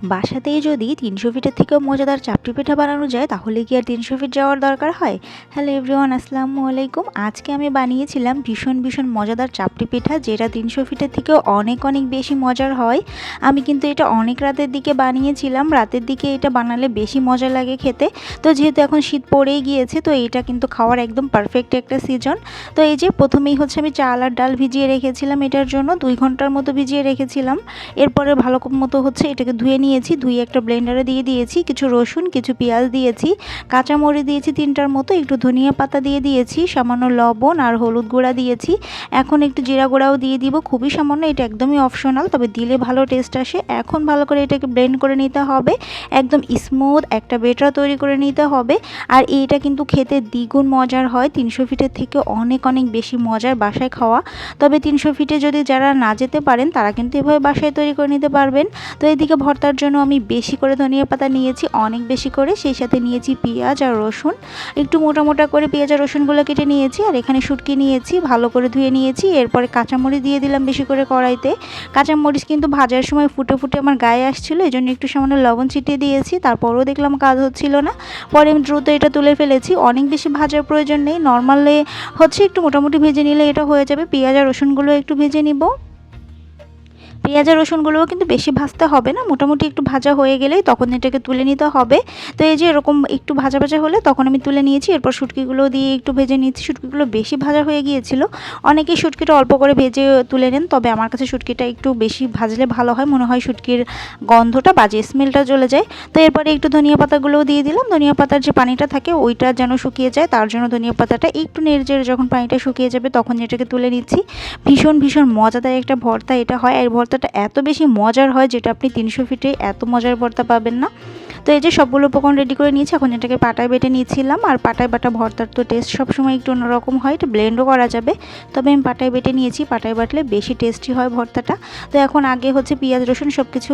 বাসাতেই যদি ৩০০ ফিটের থেকেও মজাদার চাপটি পিঠা বানানো যায় তাহলে কি আর ৩০০ ফিট যাওয়ার দরকার হয়। হ্যালো এভরিওয়ান, আসসালামু আলাইকুম। আজকে আমি বানিয়েছিলাম ভীষণ মজাদার চাপটি পিঠা, যেটা ৩০০ ফিটের থেকেও অনেক বেশি মজার হয়। আমি কিন্তু এটা অনেক রাতের দিকে বানিয়েছিলাম। রাতের দিকে এটা বানালে বেশি মজা লাগে খেতে। তো যেহেতু এখন শীত পড়েই গিয়েছে, তো এটা কিন্তু খাওয়ার একদম পারফেক্ট একটা সিজন। তো এই যে প্রথমেই হচ্ছে আমি চাল আর ডাল ভিজিয়ে রেখেছিলাম, এটার জন্য ২ ঘন্টার মতো ভিজিয়ে রেখেছিলাম। এরপরে ভালো মতো হচ্ছে এটাকে ধুয়ে নিয়েছি, ধুয়ে একটা ব্লেন্ডারে দিয়ে দিয়েছি, কিছু রসুন, কিছু পেঁয়াজ দিয়েছি, কাঁচামরিচ দিয়েছি ৩টার মতো, একটু ধনিয়া পাতা দিয়ে দিয়েছি, সামান্য লবণ আর হলুদ গুঁড়া দিয়েছি। এখন একটু জিরা গুঁড়াও দিয়ে দিব, খুবই সামান্য, এটা একদমই অপশনাল, তবে দিলে ভালো টেস্ট আসে। এখন ভালো করে এটাকে ব্লেন্ড করে নিতে হবে, একদম স্মুথ একটা বেটার তৈরি করে নিতে হবে। আর এইটা কিন্তু খেতে দ্বিগুণ মজার হয়, ৩০০ ফিটের থেকে অনেক বেশি মজার বাসায় খাওয়া। তবে ৩০০ ফিটে যদি যারা না যেতে পারেন তারা কিন্তু এভাবে বাসায় তৈরি করে নিতে পারবেন। তো এদিকে ভর্তার জন্য আমি বেশি করে ধনিয়া পাতা নিয়েছি, অনেক বেশি করে, সেই সাথে নিয়েছি পেঁয়াজ আর রসুন, একটু মোটা করে পেঁয়াজ আর রসুনগুলো কেটে নিয়েছি। আর এখানে শুটকি নিয়েছি, ভালো করে ধুয়ে নিয়েছি। এরপরে কাঁচামরিচ দিয়ে দিলাম বেশি করে কড়াইতে। কাঁচামরিচ কিন্তু ভাজার সময় ফুটে আমার গায়ে আসছিলো, এই জন্য একটু সামান্য লবণ ছিটিয়ে দিয়েছি। তারপরেও দেখলাম কাজ হচ্ছিল না, পরে আমি দ্রুত এটা তুলে ফেলেছি। অনেক বেশি ভাজার প্রয়োজন নেই, নর্মালে হচ্ছে একটু মোটামুটি ভেজে নিলে এটা হয়ে যাবে। পেঁয়াজ আর রসুনগুলো একটু ভেজে নিব। পেঁয়াজ আর রসুনগুলোও কিন্তু বেশি ভাজতে হবে না, মোটামুটি একটু ভাজা হয়ে গেলেই তখন এটাকে তুলে নিতে হবে। তো এই যে এরকম একটু ভাজা হলে তখন আমি তুলে নিয়েছি। এরপর শুটকিগুলো দিয়ে একটু ভেজে নিয়েছি। শুটকিগুলো বেশি ভাজা হয়ে গিয়েছিল, অনেকেই শুটকিটা অল্প করে ভেজে তুলে নেন, তবে আমার কাছে শুটকিটা একটু বেশি ভাজলে ভালো হয়, মনে হয় শুটকির গন্ধটা বাজে স্মেলটা চলে যায়। তো এরপরে একটু ধনিয়া পাতাগুলোও দিয়ে দিলাম। ধনিয়া পাতার যে পানিটা থাকে ওইটা যেন শুকিয়ে যায়, তার জন্য ধনিয়া পাতাটা একটু নেড়ে যখন পানিটা শুকিয়ে যাবে তখন এটাকে তুলে নিচ্ছি। ভীষণ মজাদার একটা ভর্তা এটা হয়, আর ভর্তাটা এত বেশি মজার হয় যেটা আপনি ৩০০ ফিটে এত মজার ভর্তা পাবেন না। তো এই যে সবগুলো উপকরণ রেডি করে নিয়েছি, এখন এটাকে পাটায় বেটে নিয়েছিলাম। আর পাটায় বাটা ভর্তার তো টেস্ট সবসময় একটু অন্যরকম হয়, এটা ব্লেন্ডও করা যাবে, তবে আমি পাটায় বেটে নিয়েছি। পাটায় বাটলে বেশি টেস্টি হয় ভর্তাটা। তো এখন আগে হচ্ছে পেঁয়াজ রসুন সব কিছু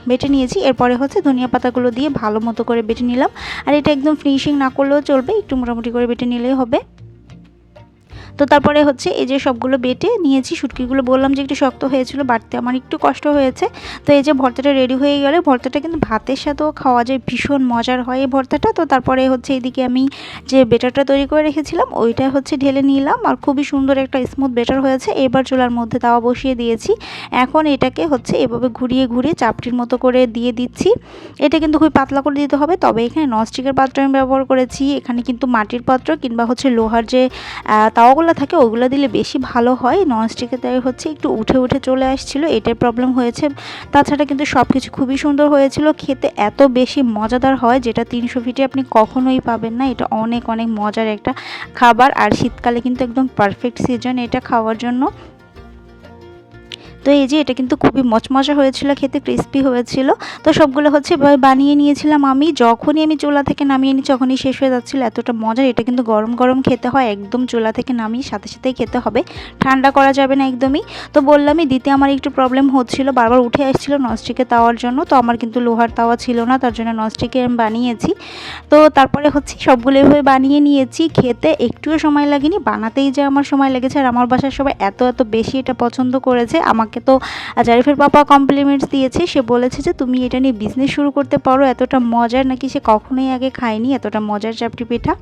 বেটে নিয়েছি, এরপরে হচ্ছে ধনিয়া পাতাগুলো দিয়ে ভালো মতো করে বেটে নিলাম। আর এটা একদম ফিনিশিং না করলেও চলবে, একটু মোটামুটি করে বেটে নিলেই হবে। তো তারপরে হচ্ছে এই যে সবগুলো বেটে নিয়েছি। শুটকিগুলো বললাম যে একটু শক্ত হয়েছিল, বাটতে আমার একটু কষ্ট হয়েছে। তো এই যে ভর্তাটা রেডি হয়ে গেলে, ভর্তাটা কিন্তু ভাতের সাথেও খাওয়া যায়, ভীষণ মজার হয় এই ভর্তাটা। তো তারপরে হচ্ছে এদিকে আমি যে বেটারটা তৈরি করে রেখেছিলাম ওইটা হচ্ছে ঢেলে নিলাম, আর খুবই সুন্দর একটা স্মুথ বেটার হয়েছে। এবার চুলার মধ্যে তাওয়া বসিয়ে দিয়েছি। এখন এটাকে হচ্ছে এভাবে ঘুরিয়ে চাপটির মতো করে দিয়ে দিচ্ছি। এটা কিন্তু খুবই পাতলা করে দিতে হবে, তবে এখানে ননস্টিকের পাত্র আমি ব্যবহার করেছি, এখানে কিন্তু মাটির পাত্র কিংবা হচ্ছে লোহার যে তাওয়াগুলো থাকে ওগুলো দিলে বেশি ভালো হয়। ননস্টিকের তাই হচ্ছে একটু উঠে চলে আসছিল, এটার প্রবলেম হয়েছে। তাছাড়া কিন্তু সব কিছু খুবই সুন্দর হয়েছিল, খেতে এত বেশি মজাদার হয় যেটা ৩০০ ফিটে আপনি কখনোই পাবেন না। এটা অনেক মজার একটা খাবার, আর শীতকালে কিন্তু একদম পারফেক্ট সিজন এটা খাওয়ার জন্য। তো এই যে এটা কিন্তু খুবই মচমচা হয়েছিল, খেতে ক্রিস্পি হয়েছিল। তো সবগুলো হচ্ছে বানিয়ে নিয়েছিলাম আমি। যখনই আমি চুলা থেকে নামিয়ে নিই তখনই শেষ হয়ে যাচ্ছিল, এতটা মজার। এটা কিন্তু গরম খেতে হয়, একদম চুলা থেকে নামিয়ে সাথেই খেতে হবে, ঠান্ডা করা যাবে না একদমই। তো বললামই দিতে আমার একটু প্রবলেম হচ্ছিল, বারবার উঠে আসছিল ননস্টিকের তাওয়ার জন্য। তো আমার কিন্তু লোহার তাওয়া ছিল না, তার জন্য ননস্টিকে আমি বানিয়েছি। তো তারপরে হচ্ছে সবগুলো এভাবে বানিয়ে নিয়েছি। খেতে একটুও সময় লাগেনি, বানাতেই যে আমার সময় লেগেছে। আর আমার বাসার সবাই এত বেশি এটা পছন্দ করেছে। আমাকে তো জারিফের পাপা কমপ্লিমেন্টস দিয়েছে, সে বলেছে যে তুমি এটা নিয়ে বিজনেস শুরু করতে পারো, এতটা মজার নাকি সে কখনোই আগে খায়নি এতটা মজার চাপটি পিঠা।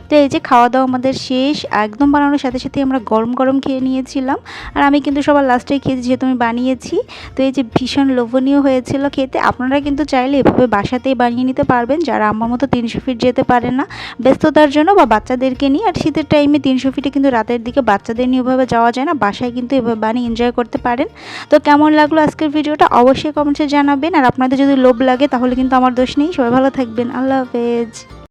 তো এই যে খাওয়া দাওয়া আমাদের শেষ, একদম বানানোর সাথে আমরা গরম খেয়ে নিয়েছিলাম। আর আমি কিন্তু সবার লাস্টে খেয়েছি যেহেতু আমি বানিয়েছি। তো এই যে ভীষণ লোভনীয় হয়েছিল খেতে। আপনারা কিন্তু চাইলে এভাবে বাসাতেই বানিয়ে নিতে পারবেন, যারা আমার মতো ৩০০ ফিট যেতে পারে না ব্যস্ততার জন্য, বা বাচ্চাদেরকে নিয়ে। আর শীতের টাইমে ৩০০ ফিটে কিন্তু রাতের দিকে বাচ্চাদের নিয়ে ওভাবে যাওয়া যায় না, বাসায় কিন্তু এভাবে বানিয়ে এনজয় করতে পারেন। তো কেমন লাগলো আজকের ভিডিওটা অবশ্যই কমেন্টসে জানাবেন। আর আপনাদের যদি লোভ লাগে তাহলে কিন্তু আমার দোষ নেই। সবাই ভালো থাকবেন, আল্লাহ হাফেজ।